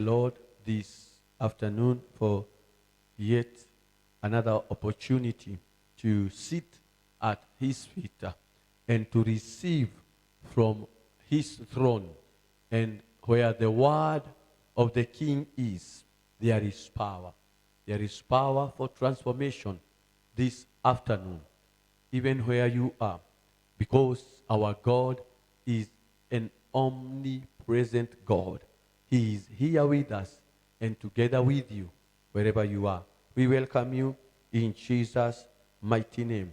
Lord this afternoon for yet another opportunity to sit at his feet and to receive from his throne. And where the word of the King is, there is power. There is power for transformation this afternoon, even where you are, because our God is an omnipresent God. He is here with us and together with you, wherever you are. We welcome you in Jesus' mighty name.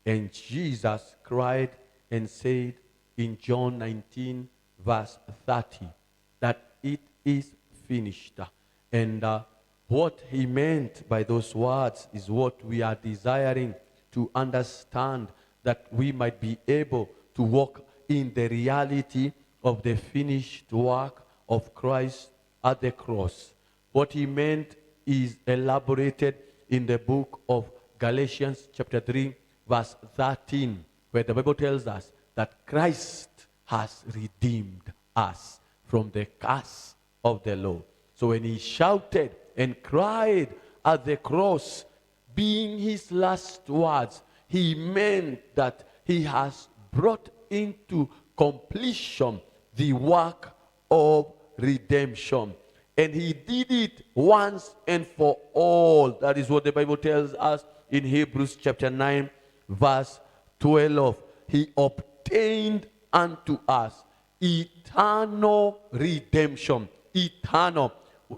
And Jesus cried and said in John 19, verse 30, that it is finished. And what he meant by those words is what we are desiring to understand, that we might be able to walk in the reality of the finished work of Christ at the cross. What he meant is elaborated in the book of Galatians chapter 3, verse 13, where the Bible tells us that Christ has redeemed us from the curse of the law. So when he shouted and cried at the cross, being his last words, he meant that he has brought into completion the work of redemption. And he did it once and for all. That is what the Bible tells us in Hebrews chapter 9, verse 12. He obtained unto us eternal redemption. Eternal.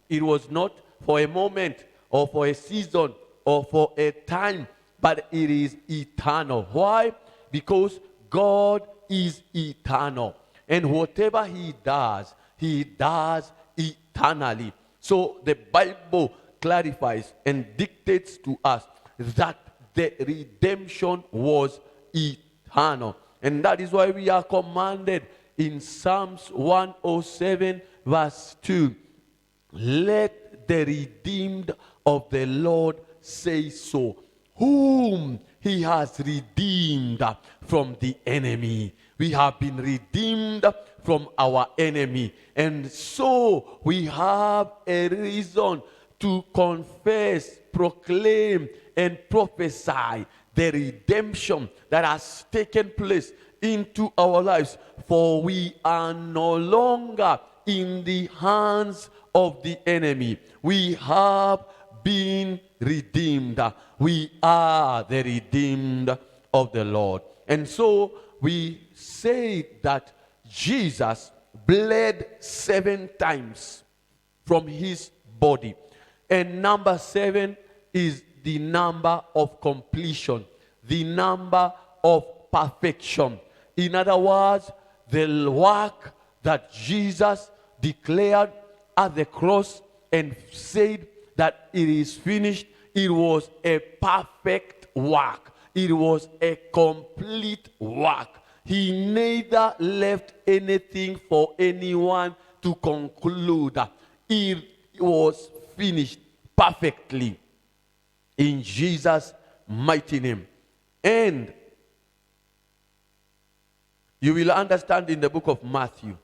It was not for a moment or for a season or for a time, but it is eternal. Why? Because God is eternal. And whatever he does eternally. So the Bible clarifies and dictates to us that the redemption was eternal. And that is why we are commanded in Psalms 107, verse 2, let the redeemed of the Lord say so, whom he has redeemed from the enemy. We have been redeemed from our enemy. And so we have a reason to confess, proclaim, and prophesy the redemption that has taken place into our lives. For we are no longer in the hands of the enemy. We have been redeemed. We are the redeemed of the Lord. And so we say that Jesus bled 7 times from his body. And number 7 is the number of completion, the number of perfection. In other words, the work that Jesus declared at the cross and said that it is finished, it was a perfect work. It was a complete work. He neither left anything for anyone to conclude. It was finished perfectly in Jesus' mighty name. And you will understand in the book of Matthew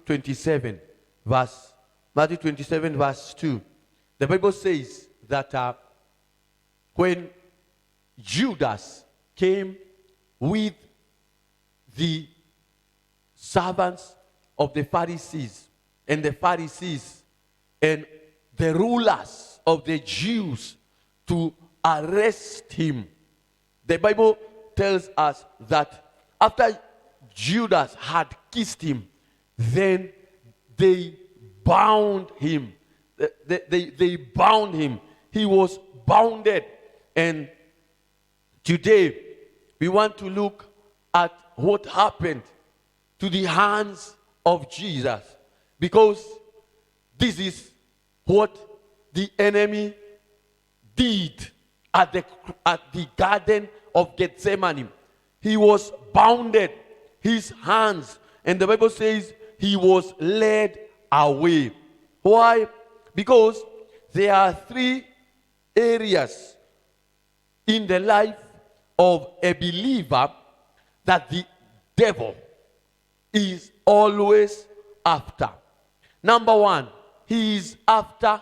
27, verse 2. The Bible says that when Judas came with the servants of the Pharisees and the rulers of the Jews to arrest him, the Bible tells us that after Judas had kissed him, then they bound him. They bound him. He was bounded. And today, we want to look at what happened to the hands of Jesus. Because this is what the enemy did at the Garden of Gethsemane. He was bounded, his hands, and the Bible says he was led away. Why? Because there are 3 areas in the life of a believer that the devil is always after. Number 1, he is after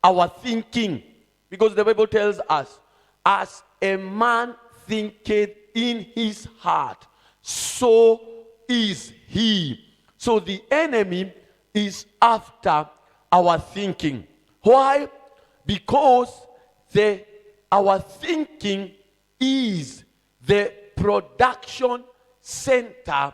our thinking. Because the Bible tells us, as a man thinketh in his heart, so is he. So the enemy is after our thinking. Why? Because our thinking is the production center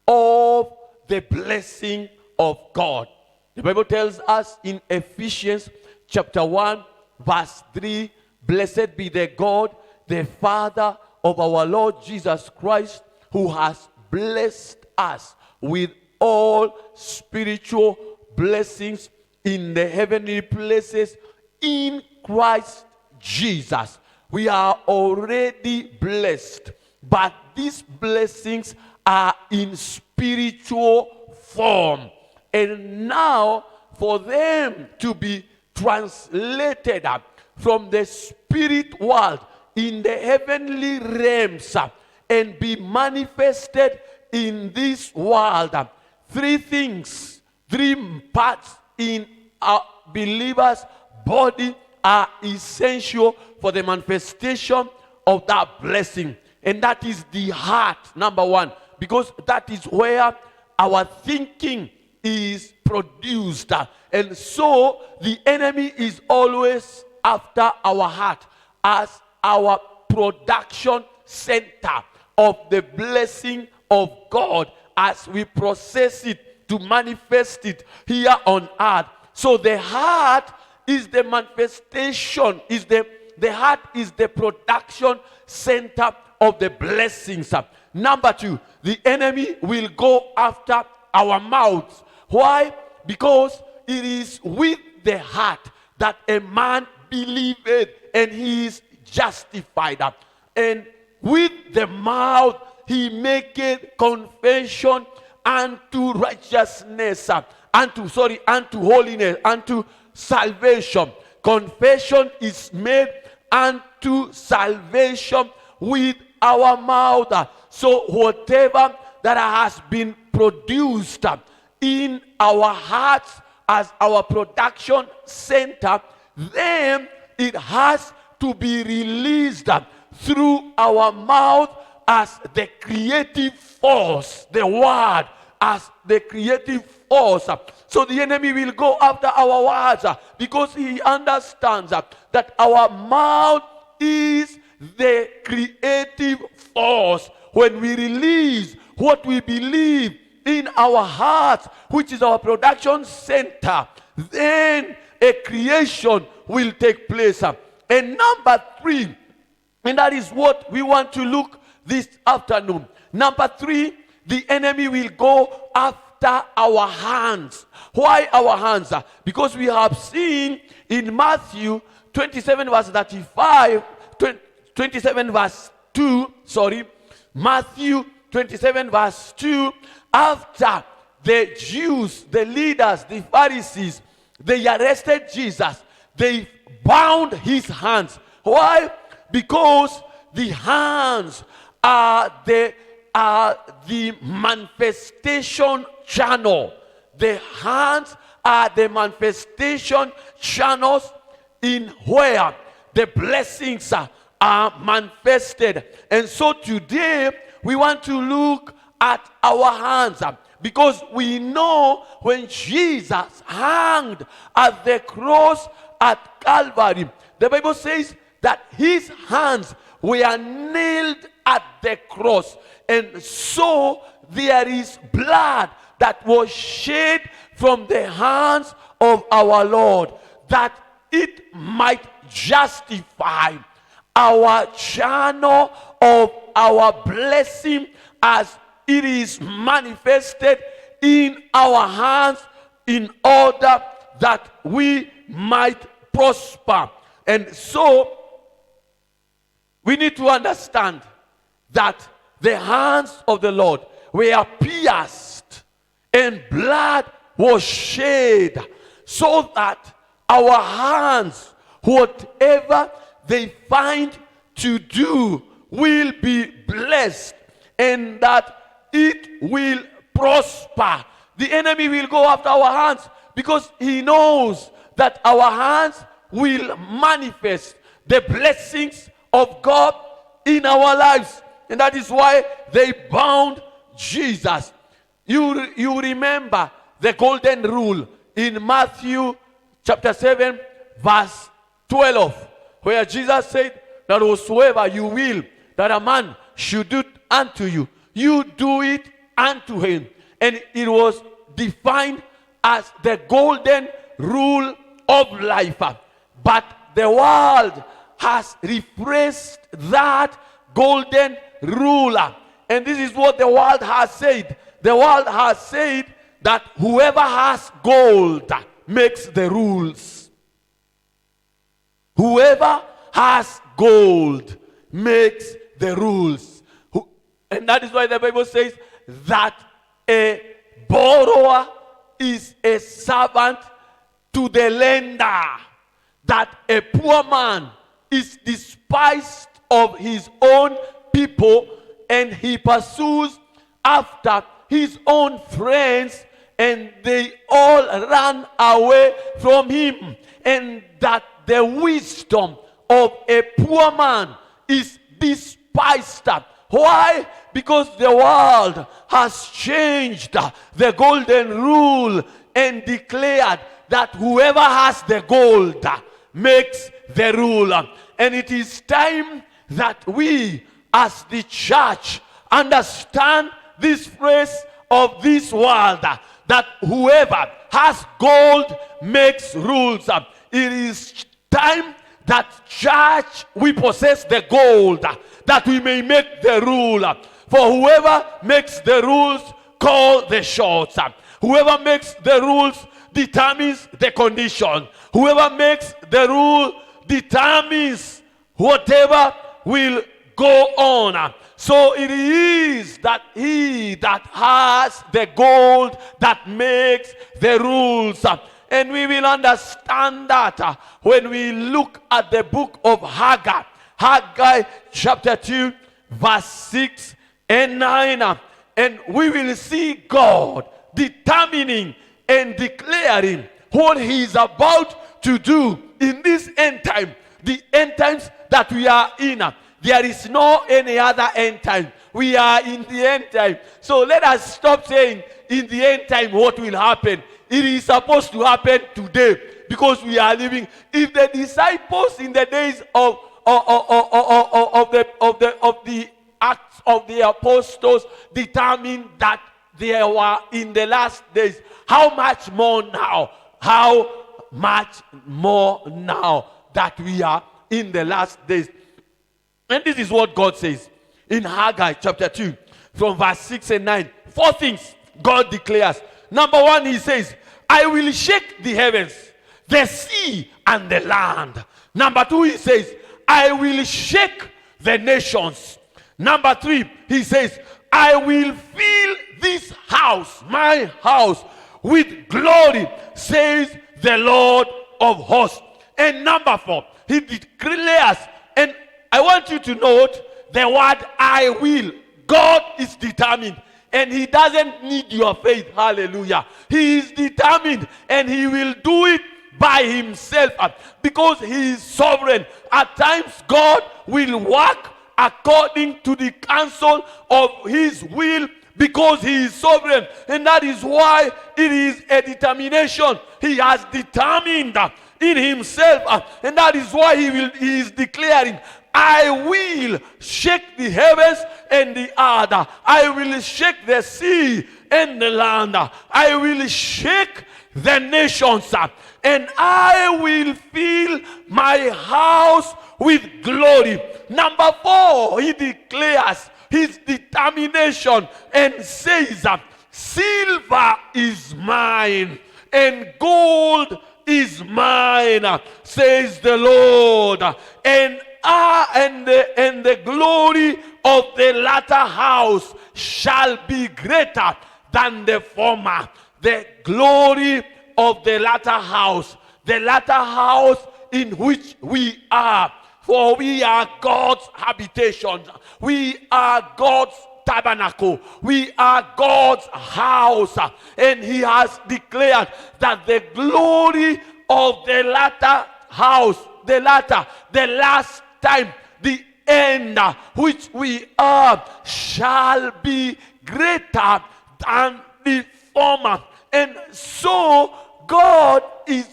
of the blessing of God. The Bible tells us in Ephesians chapter 1 verse 3, blessed be the God, the Father of our Lord Jesus Christ, who has blessed us with all spiritual blessings in the heavenly places in Christ Jesus. We are already blessed, but these blessings are in spiritual form. And now, for them to be translated from the spirit world in the heavenly realms and be manifested in this world, three things, three parts in a believer's body are essential for the manifestation of that blessing. And that is the heart, number one, because that is where our thinking is produced. And so the enemy is always after our heart as our production center of the blessing of God as we process it to manifest it here on earth. So the heart is the manifestation, the heart is the production center of the blessings. Number two, the enemy will go after our mouths. Why? Because it is with the heart that a man believeth and he is justified. And with the mouth he maketh confession unto righteousness, unto holiness, unto salvation. Confession is made unto salvation with our mouth. So whatever that has been produced in our hearts as our production center, then it has to be released through our mouth as the creative force, the word as the creative force. So the enemy will go after our words because he understands that our mouth is the creative force. When we release what we believe in our hearts, which is our production center, then a creation will take place. And number three, and that is what we want to look this afternoon. Number three, the enemy will go after our hands. Why our hands? Because we have seen in Matthew 27 verse 35, 27 verse 2, Matthew 27 verse 2, after the Jews, the leaders, the Pharisees, they arrested Jesus, they bound his hands. Why? Because the hands are the manifestation channel. The hands are the manifestation channels in where the blessings are manifested. And so today we want to look at our hands, because we know when Jesus hanged at the cross at Calvary, the Bible says that his hands were nailed at the cross. And so there is blood that was shed from the hands of our Lord, that it might justify our channel of our blessing as it is manifested in our hands, in order that we might prosper. And so we need to understand that the hands of the Lord were pierced and blood was shed, so that our hands, whatever they find to do, will be blessed, and that it will prosper. The enemy will go after our hands because he knows that our hands will manifest the blessings of God in our lives. And that is why they bound Jesus. You remember the golden rule in Matthew chapter 7 verse 12, where Jesus said that whatsoever you will that a man should do unto you, you do it unto him. And it was defined as the golden rule of life. But the world has replaced that golden rule. And this is what the world has said. The world has said that whoever has gold makes the rules. Whoever has gold makes the rules. And that is why the Bible says that a borrower is a servant to the lender, that a poor man is despised of his own people, and he pursues after his own friends, and they all run away from him. And that the wisdom of a poor man is despised. Why? Because the world has changed the golden rule and declared that whoever has the gold makes the rule. And it is time that we as the church understand this phrase of this world, that whoever has gold makes rules. It is time that church we possess the gold, that we may make the rule. For whoever makes the rules call the shots. Whoever makes the rules determines the condition. Whoever makes the rule determines whatever will go on. So it is that he that has the gold that makes the rules. And we will understand that when we look at the book of Haggai. Haggai chapter 2 verse 6 and 9. And we will see God determining and declaring what he is about to do in this end time. The end times that we are in. There is no any other end time. We are in the end time. So let us stop saying in the end time what will happen. It is supposed to happen today because we are living. If the disciples in the days of the Acts of the Apostles determined that they were in the last days, how much more now? How much more now that we are in the last days? And this is what God says in Haggai chapter 2 from verse 6 and 9. 4 things God declares. Number 1, he says, I will shake the heavens, the sea, and the land. Number 2, he says, I will shake the nations. Number 3, he says, I will fill this house, my house, with glory, says the Lord of hosts. And number 4, he declares, and I want you to note the word I will. God is determined. And he doesn't need your faith. Hallelujah. He is determined and he will do it by himself because he is sovereign. At times God will work according to the counsel of his will because he is sovereign. And that is why it is a determination. He has determined in himself. And that is why he is declaring, I will shake the heavens and the earth. I will shake the sea and the land. I will shake the nations. And I will fill my house with glory. Number 4, he declares his determination and says, silver is mine and gold is mine, says the Lord. And the glory of the latter house shall be greater than the former. The glory of the latter house in which we are. For we are God's habitation. We are God's tabernacle. We are God's house. And he has declared that the glory of the latter house, the last time, the end, which we are, shall be greater than the former. And so God is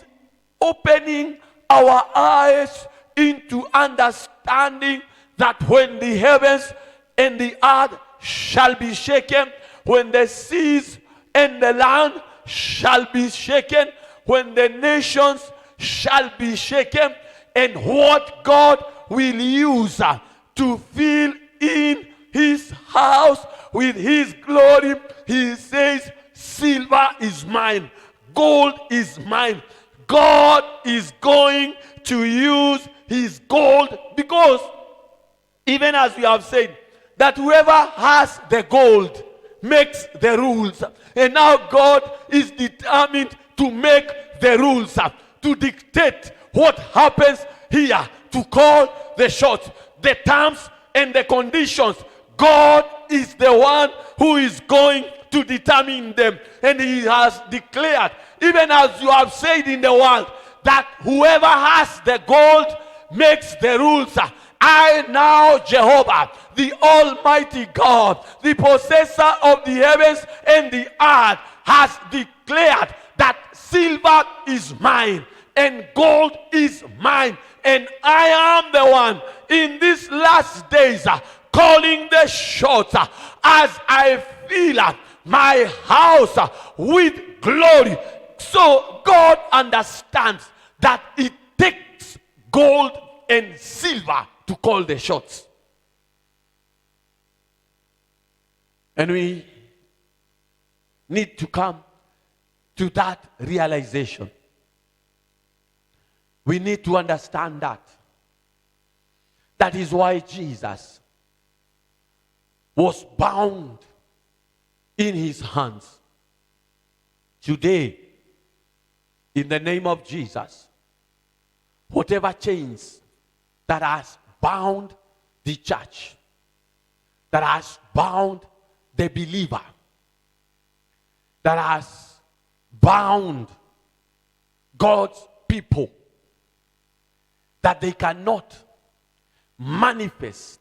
opening our eyes into understanding that when the heavens and the earth shall be shaken, when the seas and the land shall be shaken, when the nations shall be shaken, and what God will use to fill in his house with his glory. He says, silver is mine, gold is mine. God is going to use his gold, because even as we have said, that whoever has the gold makes the rules. And now God is determined to make the rules, to dictate what happens here, to call the shots, the terms and the conditions. God is the one who is going to determine them. And he has declared, even as you have said in the world, that whoever has the gold makes the rules. I now, Jehovah, the Almighty God, the possessor of the heavens and the earth, has declared that silver is mine and gold is mine. And I am the one in these last days calling the shots as I fill my house with glory. So God understands that it takes gold and silver to call the shots. And we need to come to that realization. We need to understand that. That is why Jesus was bound in his hands. Today, in the name of Jesus, whatever chains that has bound the church, that has bound the believer, that has bound God's people, that they cannot manifest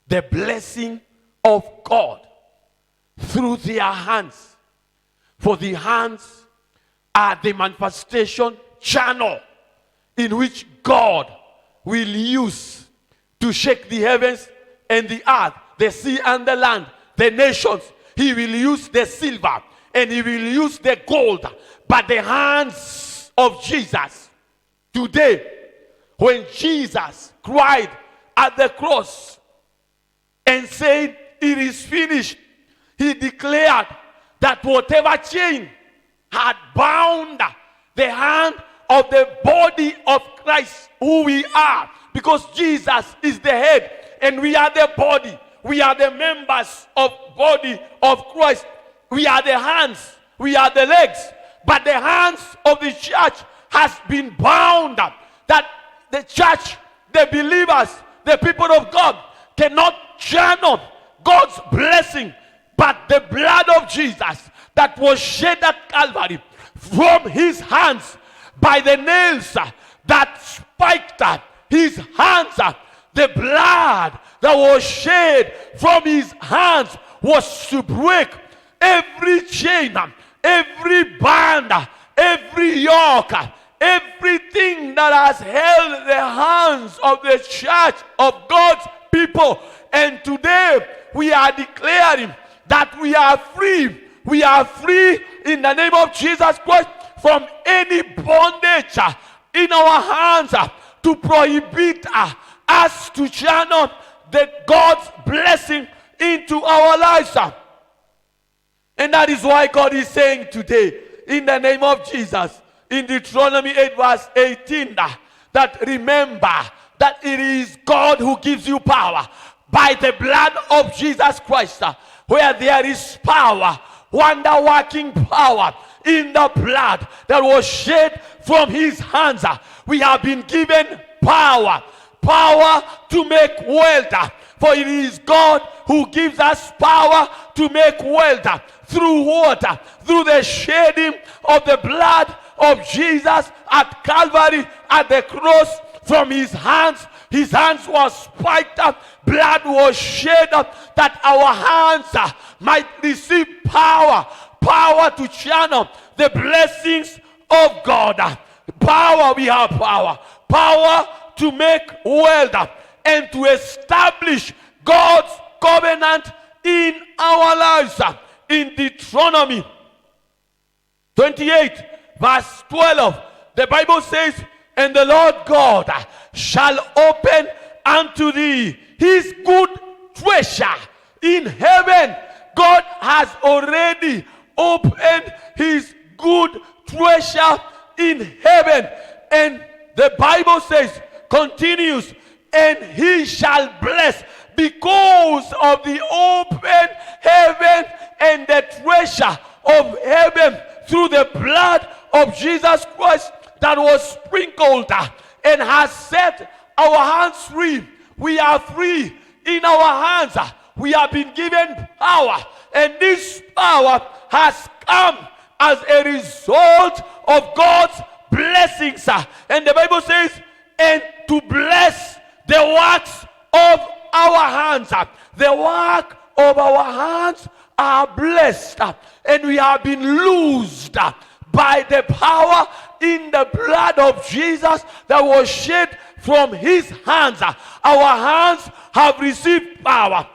the blessing of God through their hands. For the hands are the manifestation channel in which God will use to shake the heavens and the earth, the sea and the land, the nations. He will use the silver and he will use the gold. But the hands of Jesus today, when Jesus cried at the cross and said, it is finished, he declared that whatever chain had bound the hand of the body of Christ, who we are, because Jesus is the head and we are the body, we are the members of body of Christ, we are the hands, we are the legs, but the hands of the church has been bound, that the church, the believers, the people of God cannot channel God's blessing, but the blood of Jesus that was shed at Calvary from his hands by the nails that spiked his hands, the blood that was shed from his hands was to break every chain, every band, every yoke, everything that has held the hands of the church of God's people. And today we are declaring that we are free. We are free in the name of Jesus Christ from any bondage in our hands to prohibit us to channel the God's blessing into our lives. And that is why God is saying today, in the name of Jesus, in Deuteronomy 8 verse 18, that remember that it is God who gives you power by the blood of Jesus Christ, where there is power, wonder-working power in the blood that was shed from his hands. We have been given power to make wealth, For it is God who gives us power to make wealth through water, through the shedding of the blood of Jesus at Calvary, at the cross. From his hands were spiked up, blood was shed that our hands might receive power to channel the blessings of God. Power, we have power to make wealth and to establish God's covenant in our lives. In Deuteronomy 28 verse 12, the Bible says, and the Lord God shall open unto thee his good treasure in heaven. God has already opened his good treasure in heaven. And the Bible says, continues, and he shall bless because of the open heaven and the treasure of heaven through the blood of Jesus Christ that was sprinkled and has set our hands free. We are free in our hands. We have been given power, and this power has come as a result of God's blessings. And the Bible says, and to bless the works of our hands. The work of our hands are blessed, and we have been loosed by the power in the blood of Jesus that was shed from his hands. Our hands have received power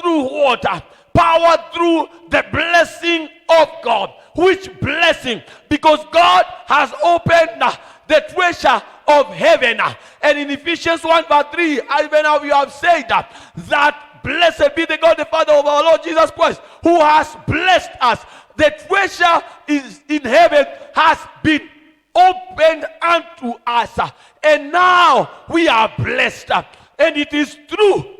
through water, power through the blessing of God. Which blessing? Because God has opened the treasure of heaven. And in Ephesians 1 verse 3, even now you have said that blessed be the God, the Father of our Lord Jesus Christ, who has blessed us. The treasure is in heaven has been opened unto us, and now we are blessed. And it is through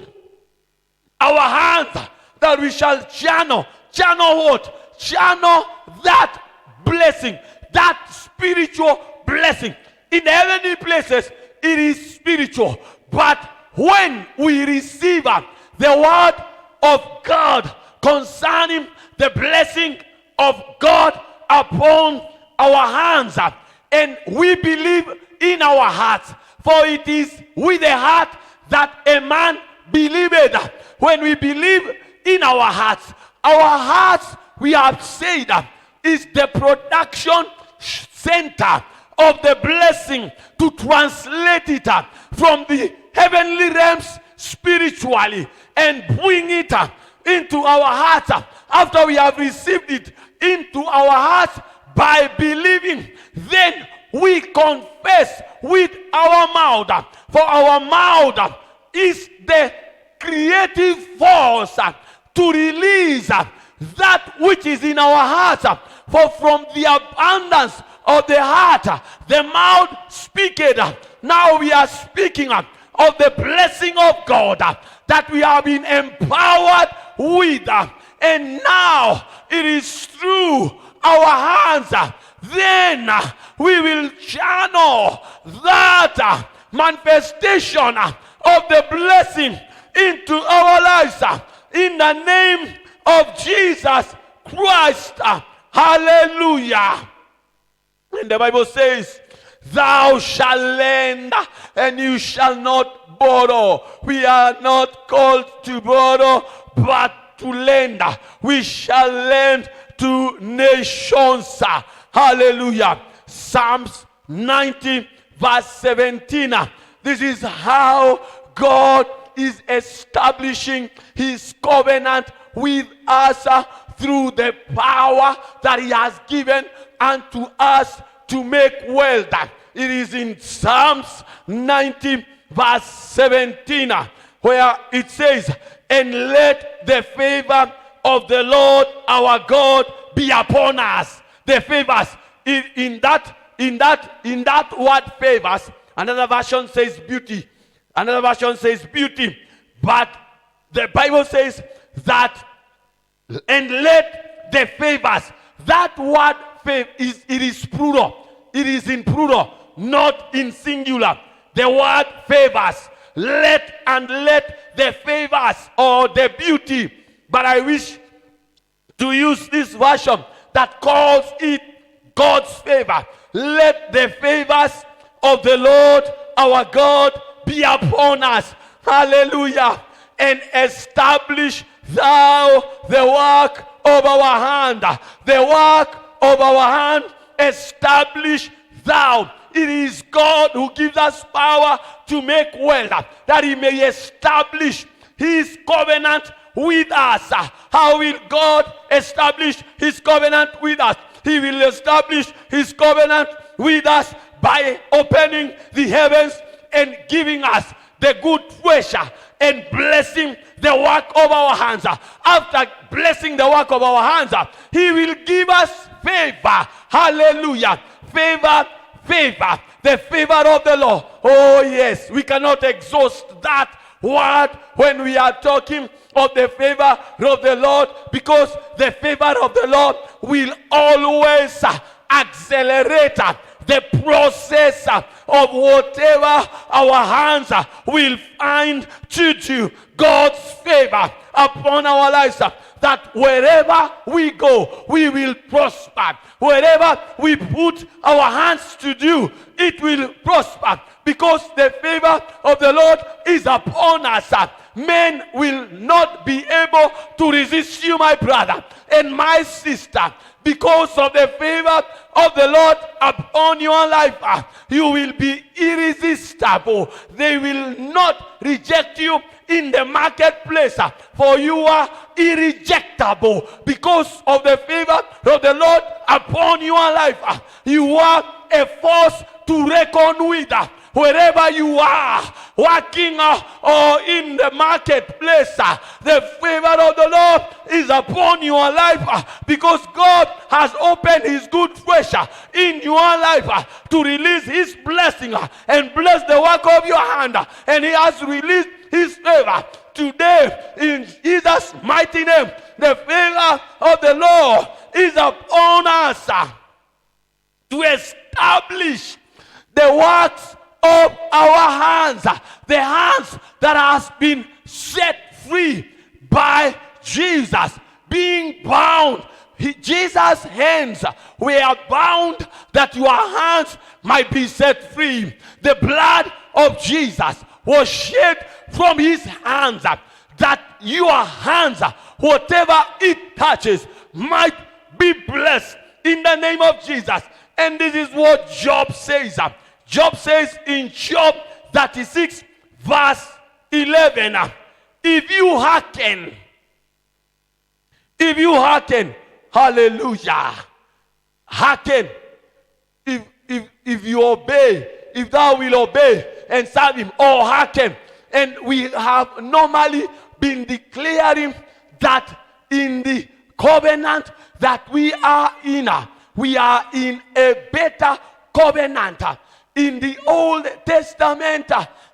our hands that we shall channel what? Channel that blessing, that spiritual blessing. In heavenly places, it is spiritual. But when we receive the word of God concerning the blessing of God upon our hands, and we believe in our hearts, for it is with the heart that a man believeth. When we believe in our hearts, we have said, is the production center of the blessing, to translate it from the heavenly realms spiritually and bring it into our hearts after we have received it into our hearts by believing. Then we confess with our mouth, for our mouth is the creative force to release that which is in our hearts. For from the abundance of the heart the mouth speaketh. Now we are speaking of the blessing of God that we have been empowered with, and now it is through our hands. Then we will channel that manifestation of the blessing into our lives in the name of Jesus Christ. Hallelujah. And the Bible says, thou shalt lend and you shall not borrow. We are not called to borrow, but to lend. We shall lend to nations. Hallelujah. Psalms 90 verse 17. This is how God is establishing his covenant with us through the power that he has given unto us to make wealth. It is in Psalms 90 verse 17 where it says, and let the favor of the Lord our God be upon us. The favors in that word favors, another version says beauty, another version says beauty, but the Bible says that, and let the favors, that word favor it is plural. It is in plural, not in singular. The word favors. let the favors or the beauty, but I wish to use this version that calls it God's favor. Let the favors of the Lord our God be upon us. Hallelujah. And establish thou the work of our hand. The work of our hand, establish thou. It is God who gives us power to make wealth, that he may establish his covenant with us. How will God establish his covenant with us? He will establish his covenant with us by opening the heavens and giving us the good treasure and blessing the work of our hands. After blessing the work of our hands, he will give us favor. Hallelujah. Favor, favor. The favor of the Lord. Oh yes, we cannot exhaust that word when we are talking of the favor of the Lord, because the favor of the Lord will always accelerate the process of whatever our hands will find to do. God's favor upon our lives, that wherever we go, we will prosper. Wherever we put our hands to do, it will prosper, because the favor of the Lord is upon us. Men will not be able to resist you, my brother and my sister, because of the favor of the Lord upon your life. You will be irresistible. They will not reject you in the marketplace, for you are irrejectable because of the favor of the Lord upon your life. You are a force to reckon with. Wherever you are, working or in the marketplace, the favor of the Lord is upon your life, because God has opened his good treasure in your life to release his blessing and bless the work of your hand. And he has released his favor today in Jesus' mighty name. The favor of the Lord is upon us to establish the works of our hands, the hands that has been set free by Jesus, being bound. Jesus' hands were bound that your hands might be set free. The blood of Jesus was shed from his hands, that your hands, whatever it touches, might be blessed in the name of Jesus. And this is what Job says. Job says in Job 36 verse 11, if you hearken, hallelujah, hearken, if you obey, if thou will obey and serve him, or hearken. And we have normally been declaring that in the covenant that we are in a better covenant. In the Old Testament,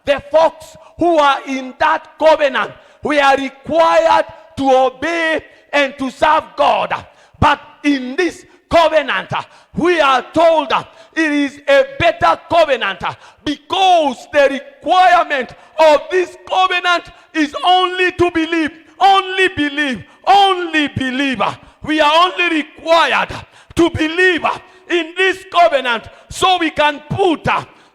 the folks who are in that covenant, we are required to obey and to serve God. But in this covenant, we are told it is a better covenant, because the requirement of this covenant is only to believe. Only believe. Only believe. We are only required to believe in this covenant, so we can put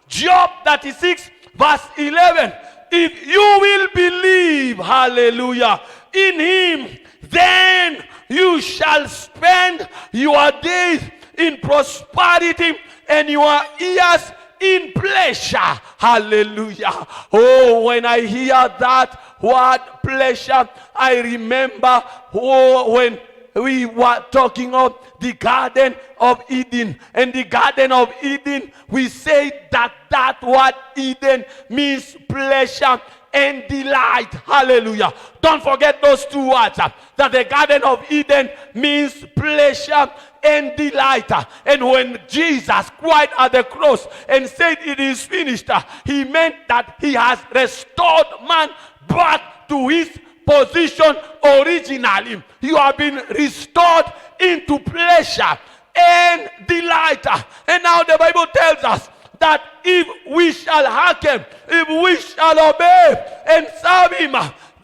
Job 36 verse 11. If you will believe, hallelujah, in him, then you shall spend your days in prosperity and your years in pleasure. Hallelujah. Oh, when I hear that word pleasure, I remember when we were talking of the Garden of Eden. And the Garden of Eden, we say that word Eden means pleasure and delight. Hallelujah. Don't forget those two words. That the Garden of Eden means pleasure and delight. And when Jesus cried at the cross and said it is finished, he meant that he has restored man back to his position originally. You have been restored into pleasure and delight. And now the Bible tells us that if we shall hearken, if we shall obey and serve him,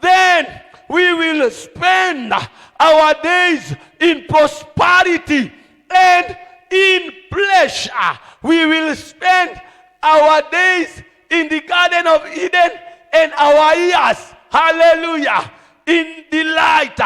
then we will spend our days in prosperity and in pleasure. We will spend our days in the Garden of Eden and our years, hallelujah, in delight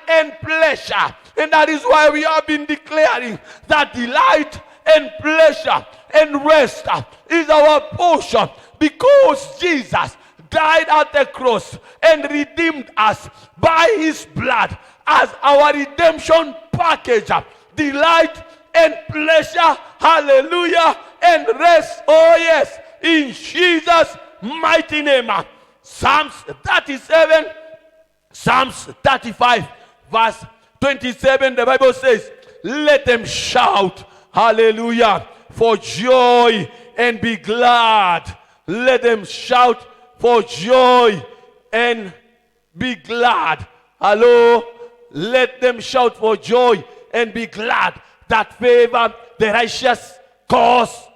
and pleasure. And that is why we have been declaring that delight and pleasure and rest is our portion, because Jesus died at the cross and redeemed us by his blood as our redemption package. Delight and pleasure, hallelujah, and rest, oh yes, in Jesus' mighty name. Psalms 37, Psalms 35, verse 27, the Bible says, let them shout, hallelujah, for joy and be glad. Let them shout for joy and be glad. Hello? Let them shout for joy and be glad that favor the righteous cause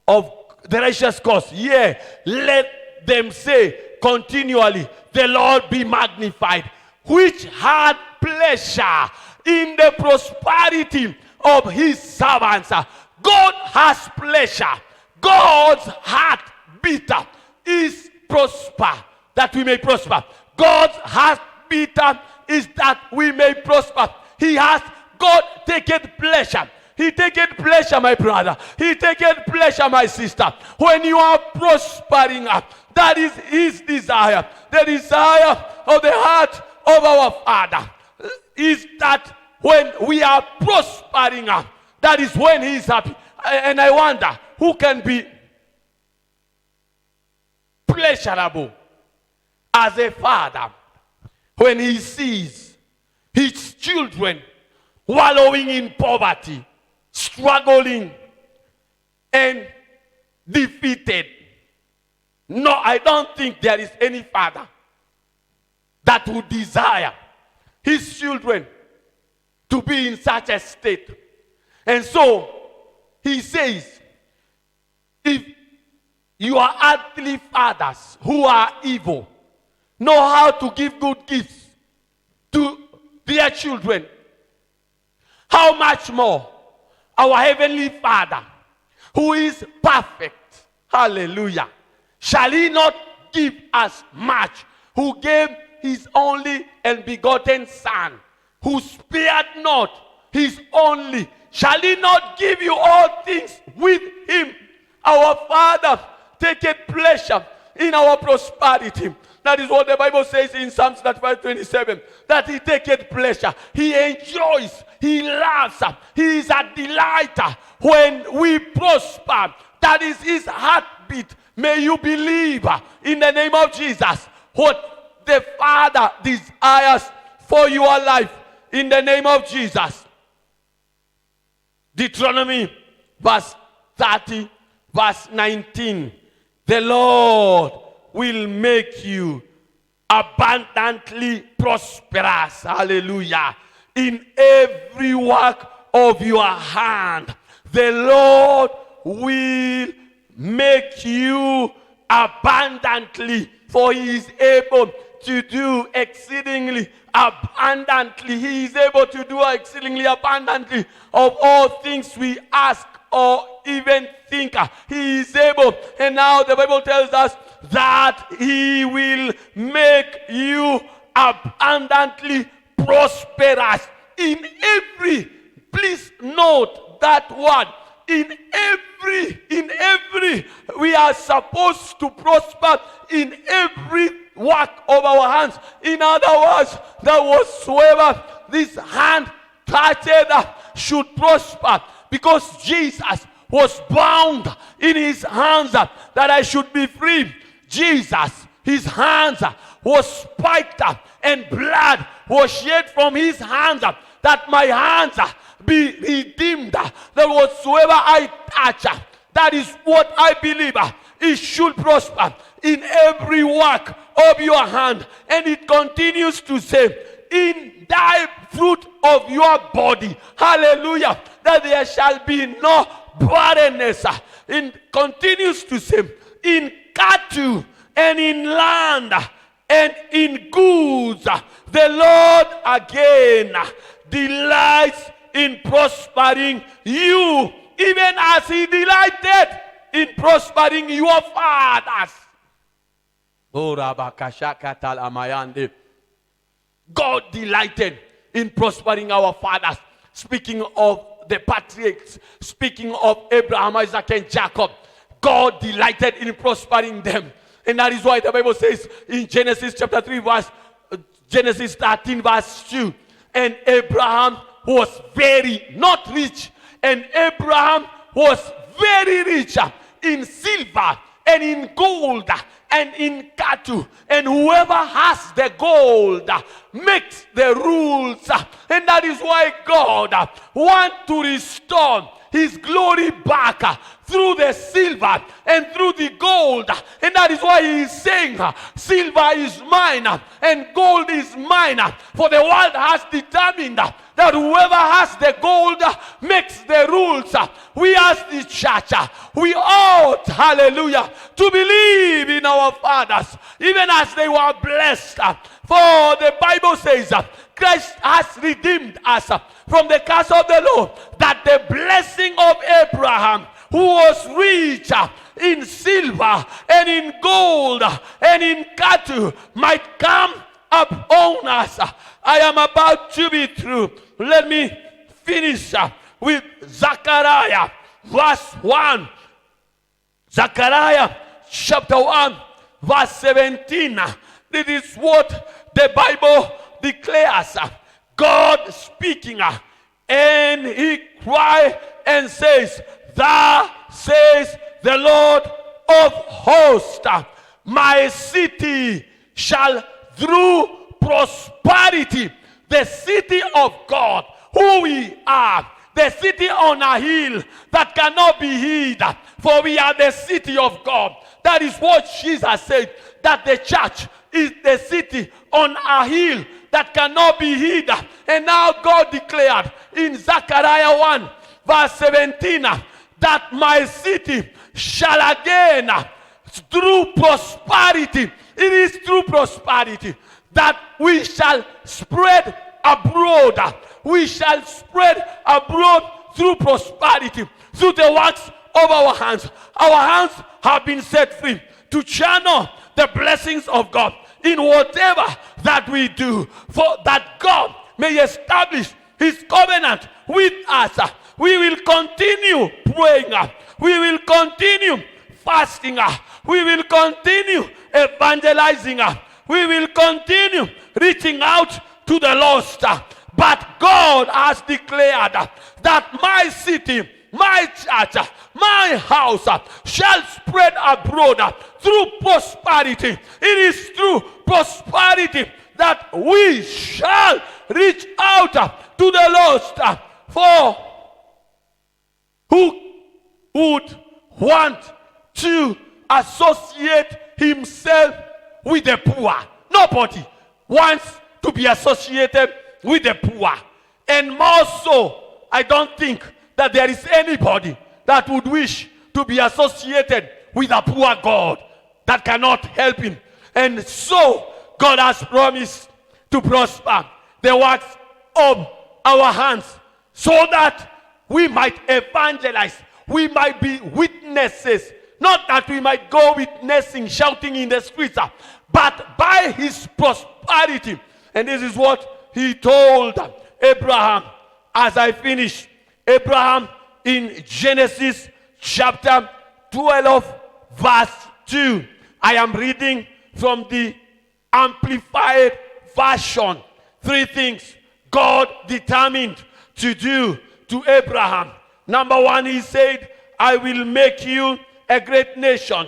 of the righteous cause. Yeah, let them say continually, the Lord be magnified, which had pleasure in the prosperity of his servants. God has pleasure. God's heart beater is prosper, that we may prosper. God's heart beater is that we may prosper. He has, God taketh pleasure. He taketh pleasure, my brother. He taketh pleasure, my sister. When you are prospering, that is his desire. The desire of the heart of our Father is that when we are prospering, that is when he is happy. And I wonder, who can be pleasurable as a father when he sees his children wallowing in poverty, struggling, and defeated? No, I don't think there is any father that would desire his children to be in such a state. And so he says, if your earthly fathers who are evil know how to give good gifts to their children, how much more our heavenly Father, who is perfect, hallelujah, shall he not give us much, who gave his only and begotten Son, who spared not his only, shall he not give you all things with him? Our Father taketh pleasure in our prosperity. That is what the Bible says in Psalms 35:27, that he taketh pleasure. He enjoys, he loves, he is a delighter when we prosper. That is his heartbeat. May you believe in the name of Jesus what the Father desires for your life in the name of Jesus. Deuteronomy verse 30, verse 19. The Lord will make you abundantly prosperous, hallelujah, in every work of your hand. The Lord will make you abundantly, for he is able to do exceedingly abundantly. He is able to do exceedingly abundantly of all things we ask or even think. He is able. And now the Bible tells us that he will make you abundantly prosperous in every, please note that word, in every, we are supposed to prosper in every work of our hands. In other words, that whatsoever this hand touched should prosper, because Jesus was bound in his hands that I should be free. Jesus, his hands was spiked and blood was shed from his hands that my hands be redeemed. That whatsoever I touch, that is what I believe, it should prosper in every work of your hand. And it continues to say, in thy fruit of your body, hallelujah, that there shall be no barrenness. continues to say, in cattle and in land and in goods, the Lord again delights in prospering you, even as he delighted in prospering your fathers. God delighted in prospering our fathers. Speaking of the patriarchs, speaking of Abraham, Isaac, and Jacob, God delighted in prospering them. And that is why the Bible says in Genesis chapter 3, Genesis 13, verse 2, and Abraham was not rich, and Abraham was very rich in silver and in gold and in cattle, and whoever has the gold makes the rules. And that is why God wants to restore his glory back through the silver and through the gold. And that is why he is saying, silver is mine and gold is mine. For the world has determined that whoever has the gold makes the rules. We as the church, we ought, hallelujah, to believe in our fathers, even as they were blessed. For the Bible says, Christ has redeemed us from the curse of the law, that the blessing of Abraham, who was rich in silver and in gold and in cattle, might come upon us. I am about to be through. Let me finish with Zechariah verse 1. Zechariah chapter 1 verse 17. This is what the Bible declares. God speaking, and he cried and says, "Thus says the Lord of hosts, my city shall through prosperity," the city of God, who we are, the city on a hill that cannot be hid, for we are the city of God. That is what Jesus said, that the church is the city on a hill that cannot be hid. And now God declared in Zechariah 1 verse 17 that my city shall again, through prosperity, it is through prosperity that we shall spread abroad. We shall spread abroad through prosperity, through the works of our hands. Our hands have been set free to channel the blessings of God in whatever that we do, for that God may establish his covenant with us. We will continue praying. We will continue fasting. We will continue evangelizing. We will continue reaching out to the lost. But God has declared that my city, my church, my house shall spread abroad through prosperity. It is through prosperity that we shall reach out to the lost. For who would want to associate himself with the poor? Nobody wants to be associated with the poor. And more so, I don't think that there is anybody that would wish to be associated with a poor God that cannot help him. And so, God has promised to prosper the works of our hands, so that we might evangelize, we might be witnesses. Not that we might go witnessing, shouting in the streets, but by his prosperity. And this is what he told Abraham. As I finish, Abraham in Genesis chapter 12 verse 2. I am reading from the Amplified Version. 3 things God determined to do to Abraham. Number 1, he said, I will make you a great nation.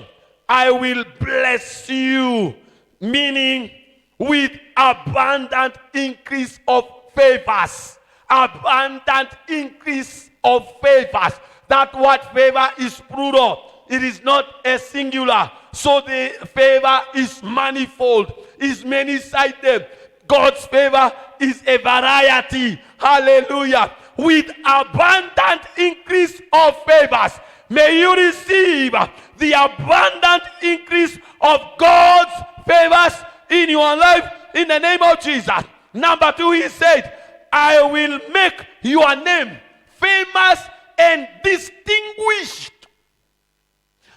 I will bless you, meaning with abundant increase of favors. Abundant increase of favors. That word favor is plural. It is not a singular. So the favor is manifold, is many-sided. God's favor is a variety. Hallelujah. With abundant increase of favors. May you receive the abundant increase of God's favors in your life in the name of Jesus. Number 2, he said, I will make your name famous and distinguished.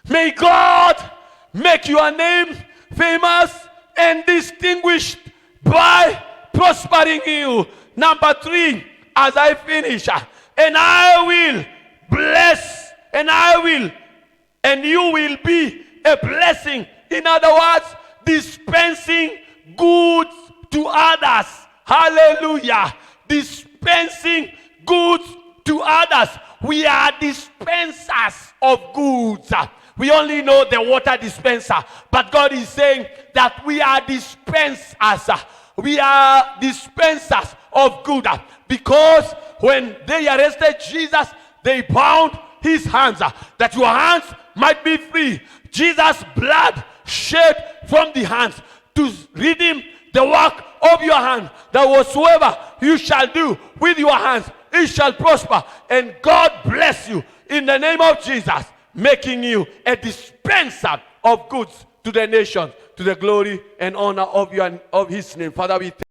May God make your name famous and distinguished by prospering you. Number 3, as I finish, and I will bless, and you will be a blessing. In other words, dispensing goods to others. Hallelujah. Dispensing goods to others. We are dispensers of goods. We only know the water dispenser, but God is saying that we are dispensers. We are dispensers of good, because when they arrested Jesus, they bound his hands, that your hands might be free. Jesus' blood shed from the hands to redeem the work of your hand, that whatsoever you shall do with your hands, it shall prosper. And God bless you in the name of Jesus, making you a dispenser of goods to the nations, to the glory and honor of his name. Father, we thank you.